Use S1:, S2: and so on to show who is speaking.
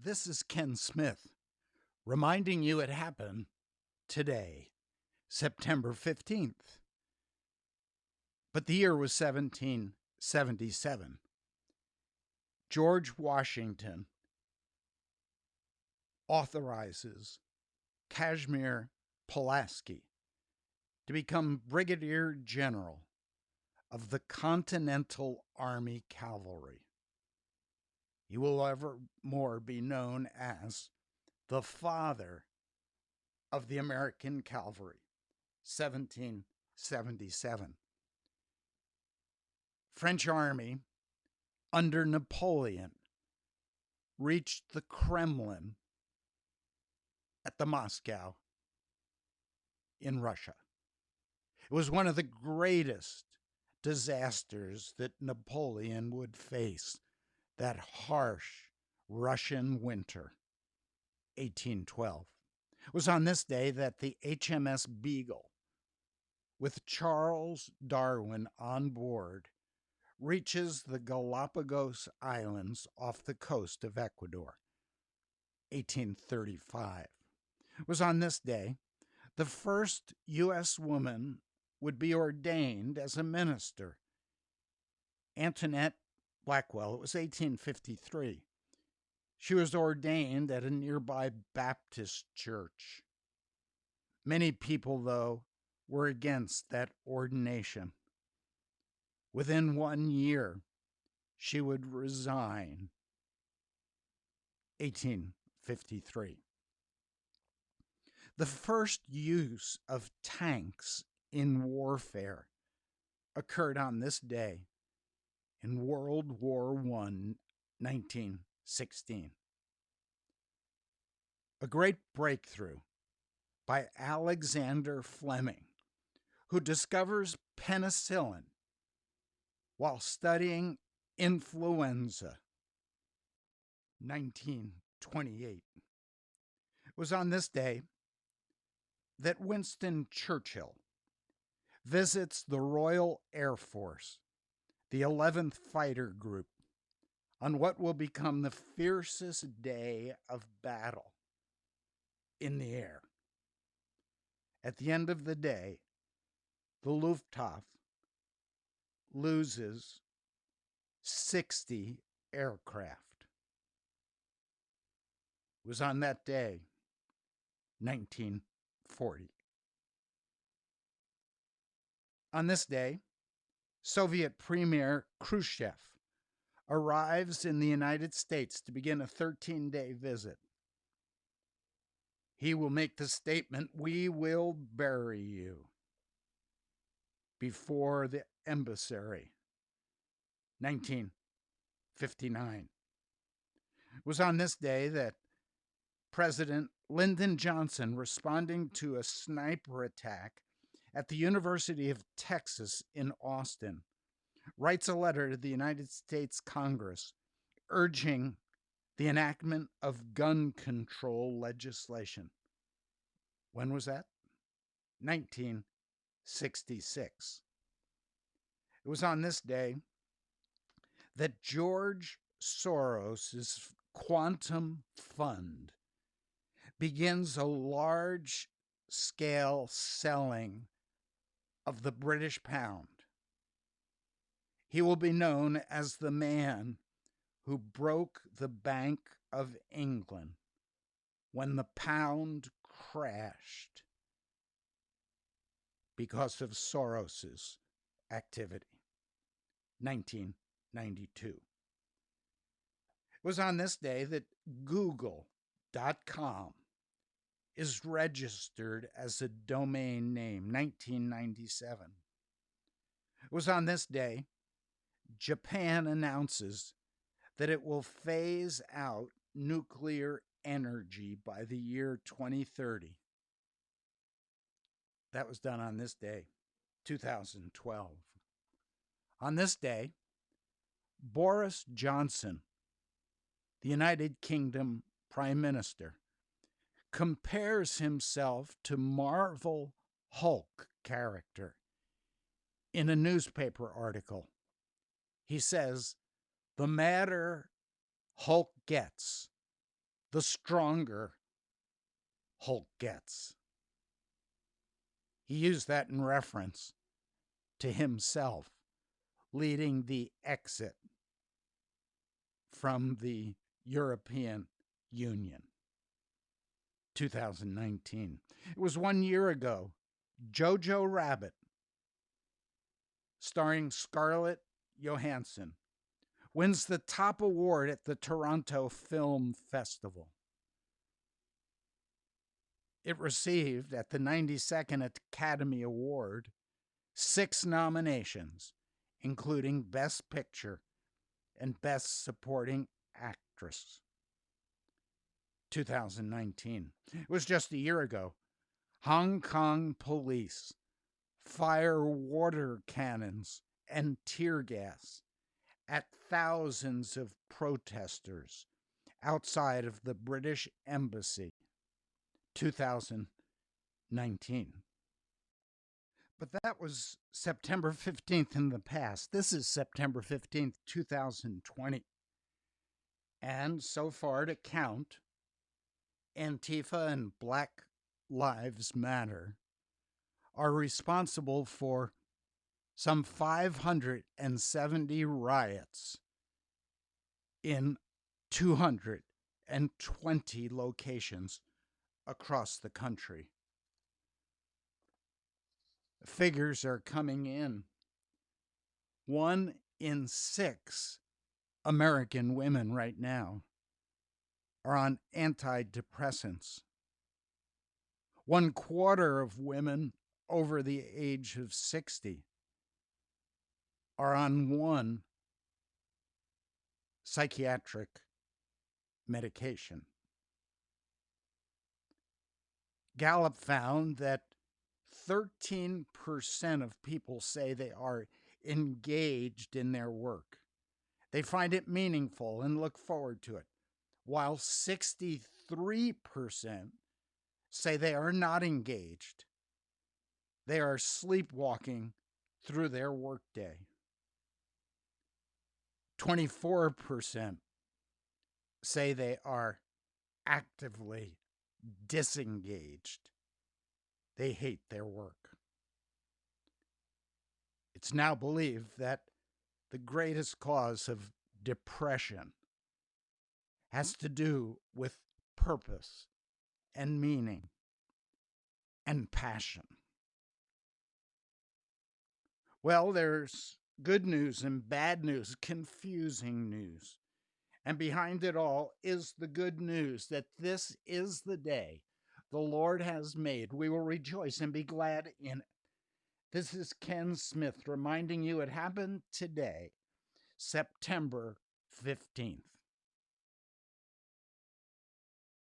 S1: This is Ken Smith, reminding you it happened today, September 15th. But the year was 1777. George Washington authorizes Casimir Pulaski to become Brigadier General of the Continental Army Cavalry. He will evermore be known as the father of the American Cavalry, 1777. French army under Napoleon reached the Kremlin at the Moscow in Russia. It was one of the greatest disasters that Napoleon would face, that harsh Russian winter, 1812. It was on this day that the HMS Beagle, with Charles Darwin on board, reaches the Galapagos Islands off the coast of Ecuador, 1835. It was on this day the first U.S. woman would be ordained as a minister, Antoinette Blackwell. It was 1853. She was ordained at a nearby Baptist church. Many people, though, were against that ordination. Within 1 year, she would resign. 1853. The first use of tanks in warfare occurred on this day in World War I, 1916. A great breakthrough by Alexander Fleming, who discovers penicillin while studying influenza, 1928. It was on this day that Winston Churchill visits the Royal Air Force, the 11th Fighter Group, on what will become the fiercest day of battle in the air. At the end of the day, the Luftwaffe loses 60 aircraft. It was on that day, 1940. On this day, Soviet Premier Khrushchev arrives in the United States to begin a 13-day visit. He will make the statement, "We will bury you," before the embassy, 1959. It was on this day that President Lyndon Johnson, responding to a sniper attack at the University of Texas in Austin, writes a letter to the United States Congress urging the enactment of gun control legislation. When was that? 1966. It was on this day that George Soros' Quantum Fund begins a large-scale selling of the British pound. He will be known as the man who broke the Bank of England when the pound crashed because of Soros's activity, 1992. It was on this day that Google.com is registered as a domain name, 1997. It was on this day Japan announces that it will phase out nuclear energy by the year 2030. That was done on this day, 2012. On this day, Boris Johnson, the United Kingdom Prime Minister, compares himself to Marvel Hulk character in a newspaper article. He says, "The madder Hulk gets, the stronger Hulk gets. He used that in reference to himself leading the exit from the European Union. 2019. It was 1 year ago. Jojo Rabbit, starring Scarlett Johansson, wins the top award at the Toronto Film Festival. It received, at the 92nd Academy Award, 6 nominations, including Best Picture and Best Supporting Actress. 2019. It was just a year ago. Hong Kong police fire water cannons and tear gas at thousands of protesters outside of the British Embassy. 2019. But that was September 15th in the past. This is September 15th, 2020. And so far to count, Antifa and Black Lives Matter are responsible for some 570 riots in 220 locations across the country. Figures are coming in. 1 in 6 American women right now are on antidepressants. 1/4 of women over the age of 60 are on one psychiatric medication. Gallup found that 13% of people say they are engaged in their work. They find it meaningful and look forward to it, while 63% say they are not engaged. They are sleepwalking through their workday. 24% say they are actively disengaged. They hate their work. It's now believed that the greatest cause of depression has to do with purpose and meaning and passion. Well, there's good news and bad news, confusing news. And behind it all is the good news that this is the day the Lord has made. We will rejoice and be glad in it. This is Ken Smith reminding you it happened today, September 15th.